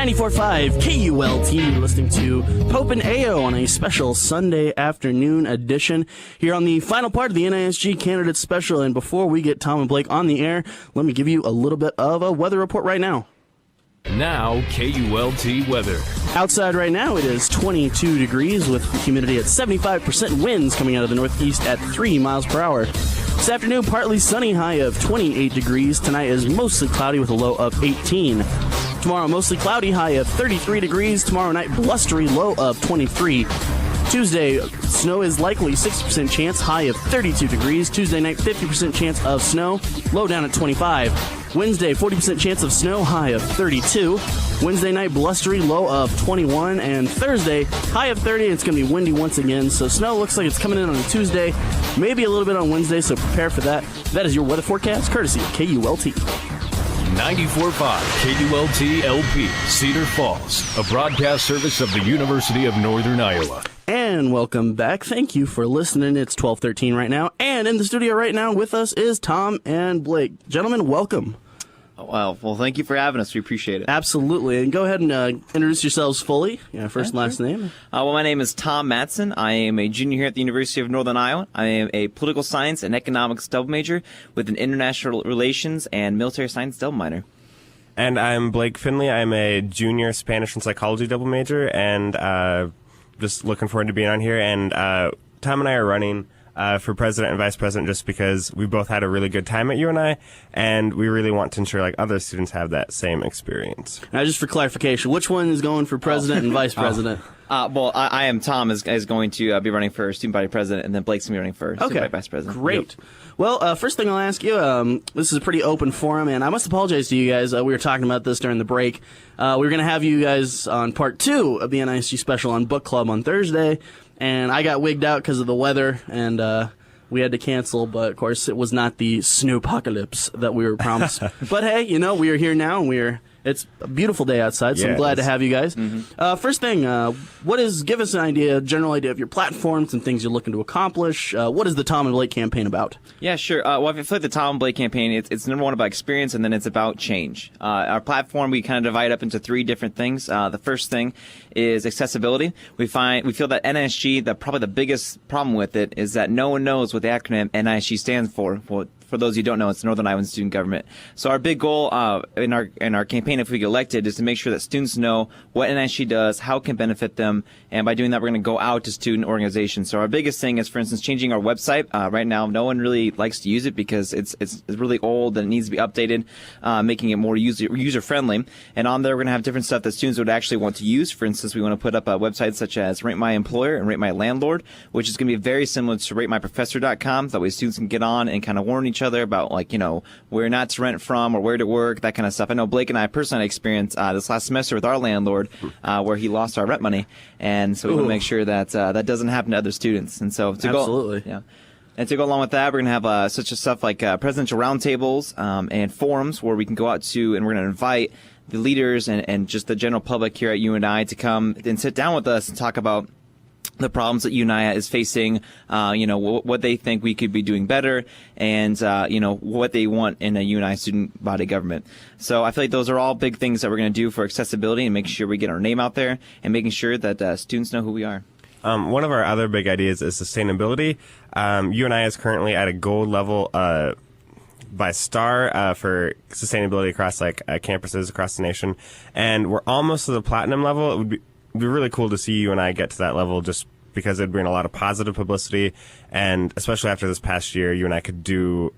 94.5 KULT, listening to Pope and Ayo on a special Sunday afternoon edition here on the final part of the NISG Candidate Special. And before we get Tom and Blake on the air, let me give you a little bit of a weather report right now. Now, KULT weather. Outside right now, it is 22 degrees with humidity at 75%, winds coming out of the northeast at 3 miles per hour. This afternoon, partly sunny, high of 28 degrees. Tonight is mostly cloudy with a low of 18. Tomorrow, mostly cloudy, high of 33 degrees. Tomorrow night, blustery, low of 23. Tuesday, snow is likely, 60% chance, high of 32 degrees. Tuesday night, 50% chance of snow, low down at 25. Wednesday, 40% chance of snow, high of 32. Wednesday night, blustery, low of 21. And Thursday, high of 30. It's going to be windy once again. So snow looks like it's coming in on a Tuesday, maybe a little bit on Wednesday, so prepare for that. That is your weather forecast, courtesy of KULT. 94.5 KULT LP, Cedar Falls, a broadcast service of the University of Northern Iowa. And welcome back. Thank you for listening. It's 12:13 right now. And in the studio right now with us is Tom and Blake. Gentlemen, welcome. Well, thank you for having us. We appreciate it. Absolutely. And go ahead and introduce yourselves fully. First and last name. Well, my name is Tom Matson. I am a junior here at the University of Northern Iowa. I am a political science and economics double major with an international relations and military science double minor. And I'm Blake Finley. I'm a junior Spanish and psychology double major, and just looking forward to being on here. And Tom and I are running for president and vice president just because we both had a really good time at UNI, and we really want to ensure like other students have that same experience. Now, just for clarification, which one is going for president and vice president? I am Tom is going to be running for student body president, and then Blake's going to be running for student body vice president. Great. Yep. Well, first thing I'll ask you, this is a pretty open forum, and I must apologize to you guys. We were talking about this during the break. We were going to have you guys on part 2 of the NISG special on book club on Thursday, and I got wigged out because of the weather, and we had to cancel, but of course it was not the snowpocalypse that we were promised. But hey, we are here now, and it's a beautiful day outside, so I'm glad to have you guys. Mm-hmm. First thing, give us a general idea of your platforms and things you're looking to accomplish. What is the Tom and Blake campaign about? Yeah, sure. Well, I feel like the Tom and Blake campaign, it's number one about experience, and then it's about change. Our platform, we kind of divide up into 3 different things. The first thing is accessibility. We feel that NISG, probably the biggest problem with it is that no one knows what the acronym NISG stands for. Well, for those who don't know, it's Northern Iowa Student Government. So our big goal in our campaign, if we get elected, is to make sure that students know what NISG does, how it can benefit them, and by doing that, we're going to go out to student organizations. So our biggest thing is, for instance, changing our website. Right now, no one really likes to use it because it's really old and it needs to be updated, making it more user friendly. And on there, we're going to have different stuff that students would actually want to use. For instance, we want to put up websites such as Rate My Employer and Rate My Landlord, which is going to be very similar to RateMyProfessor.com. That way, students can get on and kind of warn each other about where not to rent from or where to work, that kind of stuff. I know Blake and I personally experienced this last semester with our landlord where he lost our rent money, and so we want to make sure that that doesn't happen to other students. And so to go along with that, we're going to have such stuff like presidential roundtables and forums where we can go out to, and we're going to invite the leaders and just the general public here at UNI to come and sit down with us and talk about the problems that UNI is facing, what they think we could be doing better, and, what they want in a UNI student body government. So I feel like those are all big things that we're going to do for accessibility and making sure we get our name out there and making sure that students know who we are. One of our other big ideas is sustainability. UNI is currently at a gold level by STAR for sustainability across campuses across the nation, and we're almost to the platinum level. It would be really cool to see you and I get to that level, just because it'd bring a lot of positive publicity, and especially after this past year, you and I could do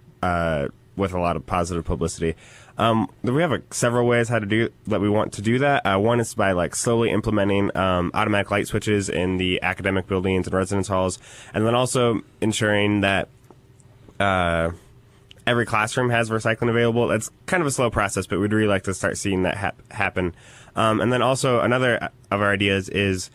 with a lot of positive publicity. We have several ways that we want to do that. One is by slowly implementing automatic light switches in the academic buildings and residence halls, and then also ensuring that every classroom has recycling available. It's kind of a slow process, but we'd really like to start seeing that happen. And then also another of our ideas is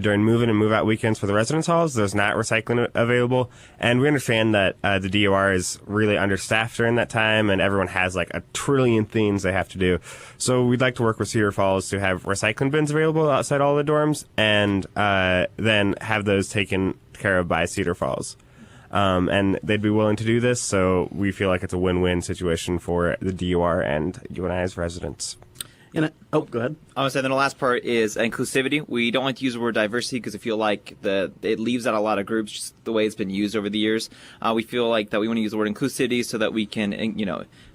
during move-in and move-out weekends for the residence halls, there's not recycling available. And we understand that the DOR is really understaffed during that time, and everyone has a trillion things they have to do. So we'd like to work with Cedar Falls to have recycling bins available outside all the dorms, and then have those taken care of by Cedar Falls. And they'd be willing to do this, so we feel like it's a win-win situation for the DUR and UNI's residents. Go ahead. I would say then the last part is inclusivity. We don't like to use the word diversity because I feel like it leaves out a lot of groups, just the way it's been used over the years. We feel like that we want to use the word inclusivity so that we can,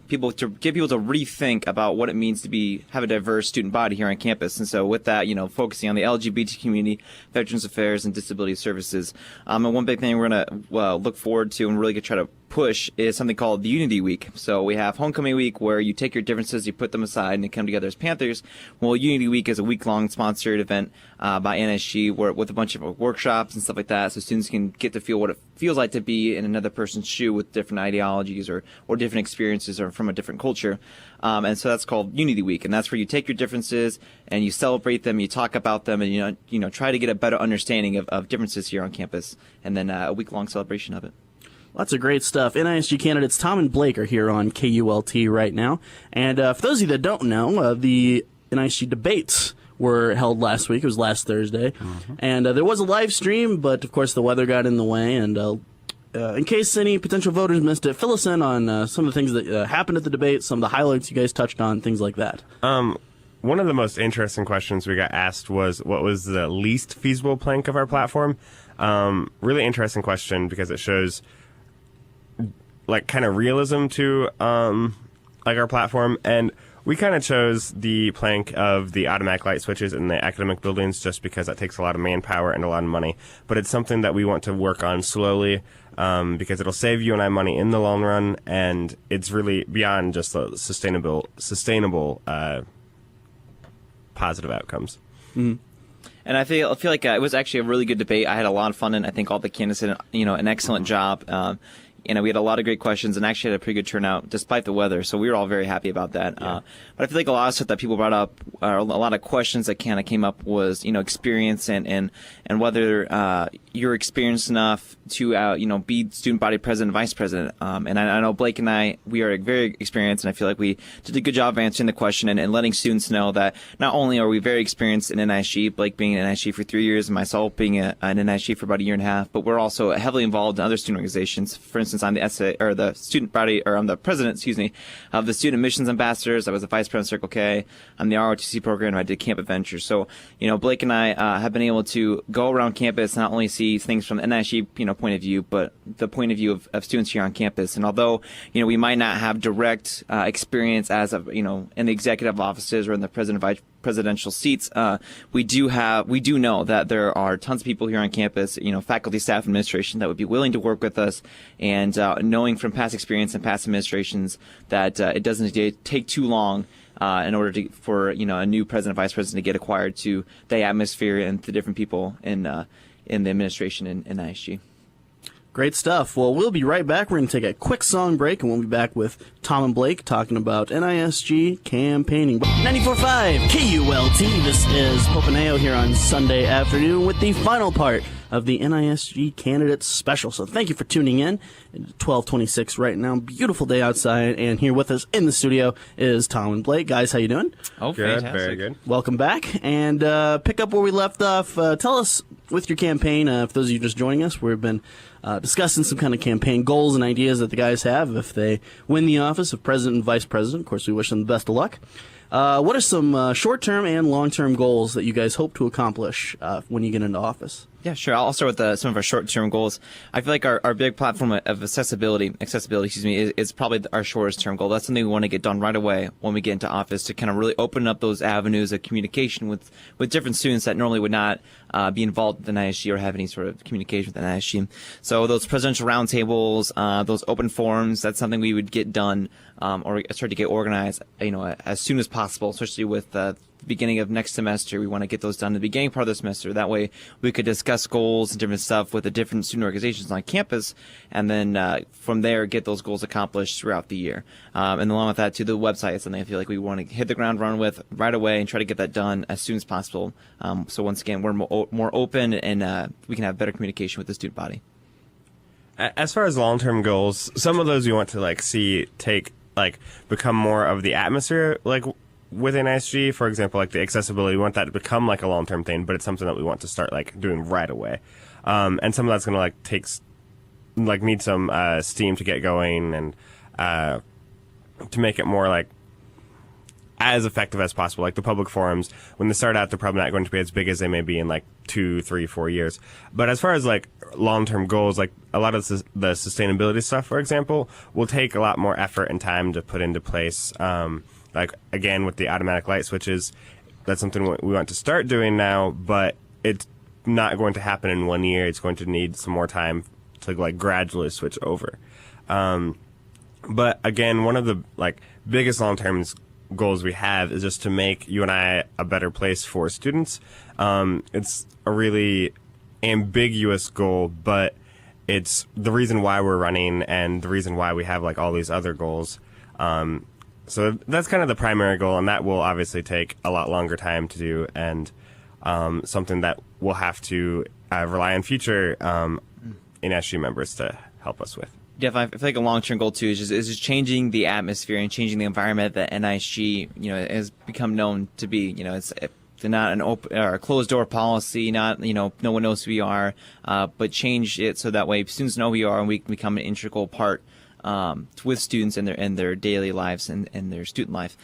get people to rethink about what it means to have a diverse student body here on campus. And so with that, focusing on the LGBT community, Veterans Affairs, and Disability Services. And one big thing we're going to look forward to and really try to push is something called the Unity Week. So we have Homecoming Week, where you take your differences, you put them aside, and you come together as Panthers. Well, Unity Week is a week-long sponsored event by NISG with a bunch of workshops and stuff like that, so students can get to feel what it feels like to be in another person's shoe with different ideologies or different experiences or from a different culture. And so that's called Unity Week, and that's where you take your differences and you celebrate them, you talk about them, and try to get a better understanding of differences here on campus, and then a week-long celebration of it. Lots of great stuff. NISG candidates Tom and Blake are here on KULT right now. And for those of you that don't know, the NISG debates were held last week. It was last Thursday. Mm-hmm. And there was a live stream, but of course the weather got in the way. And in case any potential voters missed it, fill us in on some of the things that happened at the debate, some of the highlights you guys touched on, things like that. One of the most interesting questions we got asked was, what was the least feasible plank of our platform? Really interesting question because it shows kind of realism to our platform, and we kind of chose the plank of the automatic light switches in the academic buildings just because that takes a lot of manpower and a lot of money, but it's something that we want to work on slowly because it'll save you and I money in the long run, and it's really beyond just the sustainable positive outcomes. Mm-hmm. And I feel like it was actually a really good debate. I had a lot of fun, and I think all the candidates did an excellent job. We had a lot of great questions and actually had a pretty good turnout despite the weather. So we were all very happy about that. Yeah. But I feel like a lot of stuff that people brought up, a lot of questions that kind of came up was, experience and whether you're experienced enough to, be student body president, vice president. And I know Blake and I, we are very experienced, and I feel like we did a good job of answering the question and letting students know that not only are we very experienced in NISG, Blake being in NISG for 3 years and myself being an NISG for about a year and a half, but we're also heavily involved in other student organizations. For instance, I'm the student body, or I'm the president, of the Student Missions Ambassadors. I was the vice president of Circle K. I'm the ROTC program. I did Camp Adventures. So, Blake and I have been able to go around campus, not only see things from the NISG, point of view, but the point of view of students here on campus. And although, we might not have direct experience as of, in the executive offices or in the presidential seats, we do know that there are tons of people here on campus, faculty, staff, administration that would be willing to work with us, and knowing from past experience and past administrations that it doesn't take too long in order for a new president, vice president to get acquired to the atmosphere and the different people in the administration in NISG. Great stuff. Well, we'll be right back. We're going to take a quick song break, and we'll be back with Tom and Blake talking about NISG campaigning. 94.5 KULT. This is Pope and Ayo here on Sunday afternoon with the final part of the NISG Candidates Special. So thank you for tuning in. 12:26 right now. Beautiful day outside, and here with us in the studio is Tom and Blake. Guys, how you doing? Oh, good. Fantastic. Very good. Welcome back, and pick up where we left off. Tell us with your campaign, for those of you just joining us, we've been discussing some kind of campaign goals and ideas that the guys have if they win the office of president and vice president. Of course, we wish them the best of luck. What are some short-term and long-term goals that you guys hope to accomplish when you get into office? Yeah, sure. I'll start with some of our short-term goals. I feel like our big platform of accessibility, is probably our shortest-term goal. That's something we want to get done right away when we get into office, to kind of really open up those avenues of communication with different students that normally would not be involved with the NISG or have any sort of communication with the NISG. So those presidential roundtables, those open forums, that's something we would get done or start to get organized, as soon as possible, especially with the beginning of next semester. We want to get those done in the beginning part of the semester. That way we could discuss goals and different stuff with the different student organizations on campus, and then from there get those goals accomplished throughout the year. And along with that, too, the website is something I feel like we want to hit the ground run with right away and try to get that done as soon as possible. So once again, we're more open, and we can have better communication with the student body. As far as long-term goals, some of those we want to see become more of the atmosphere, within NISG, for example, the accessibility, we want that to become a long-term thing, but it's something that we want to start doing right away. And some of that's going to need some steam to get going, and to make it more as effective as possible. Like the public forums, when they start out, they're probably not going to be as big as they may be in like 2, 3, 4 years. But as far as like long-term goals, like a lot of the sustainability stuff, for example, will take a lot more effort and time to put into place. Like again, with the automatic light switches, that's something we want to start doing now, but it's not going to happen in 1 year. It's going to need some more time to like gradually switch over. But again, one of the like biggest long-term goals we have is just to make UNI a better place for students. It's a really ambiguous goal, but it's the reason why we're running and the reason why we have like all these other goals. So that's kind of the primary goal, and that will obviously take a lot longer time to do, and something that we'll have to rely on future NISG members to help us with. Yeah, I feel like a long-term goal too is just changing the atmosphere and changing the environment that NISG, has become known to be. It's not an open or a closed door policy. Not no one knows who we are, but change it so that way students know who we are and we can become an integral part with students in their daily lives and their student life.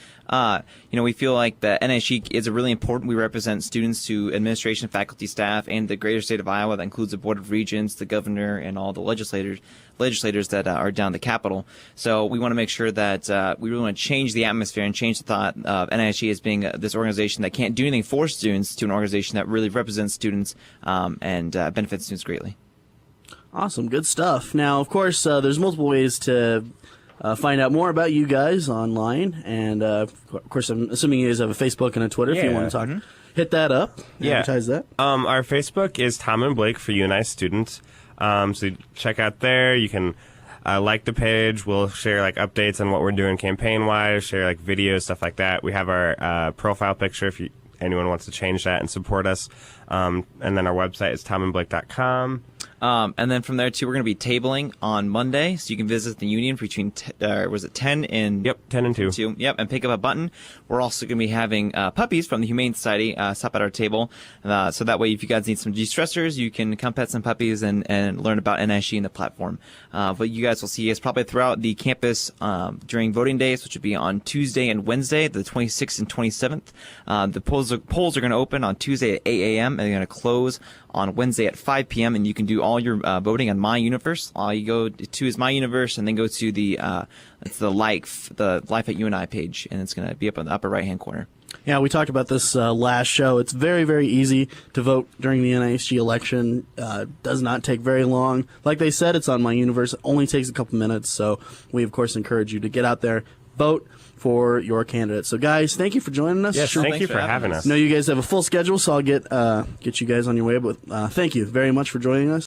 We feel like the NISG is really important. We represent students to administration, faculty, staff, and the greater state of Iowa. That includes the Board of Regents, the governor, and all the legislators that are down the Capitol. So we want to make sure that we really want to change the atmosphere and change the thought of NISG as being this organization that can't do anything for students to an organization that really represents students and benefits students greatly. Awesome, good stuff. Now, of course, there's multiple ways to find out more about you guys online, and of course, I'm assuming you guys have a Facebook and a Twitter if you want to talk. Hit that up. Advertise that. Our Facebook is Tom and Blake for UNI students. So check out there. You can like the page. We'll share like updates on what we're doing campaign-wise, share like videos, stuff like that. We have our profile picture if anyone wants to change that and support us. And then our website is tomandblake.com. And then from there, too, we're going to be tabling on Monday, so you can visit the Union between, 10 and... Yep, 10 and 2. Yep, and pick up a button. We're also going to be having puppies from the Humane Society stop at our table, so that way if you guys need some de-stressors, you can come pet some puppies and learn about NISG and the platform. But you guys will see us probably throughout the campus during voting days, which will be on Tuesday and Wednesday, the 26th and 27th. The polls are going to open on Tuesday at 8 a.m., and they're going to close on Wednesday at 5 p.m., and you can do all your voting on My Universe. All you go to is My Universe, and then go to the Life at UNI page, and it's going to be up in the upper right-hand corner. Yeah, we talked about this last show. It's very, very easy to vote during the NISG election. Does not take very long. Like they said, it's on My Universe. It only takes a couple minutes, so we, of course, encourage you to get out there, vote for your candidate. So, guys, thank you for joining us. Yes, thank you for having us. I know you guys have a full schedule, so I'll get you guys on your way, but thank you very much for joining us.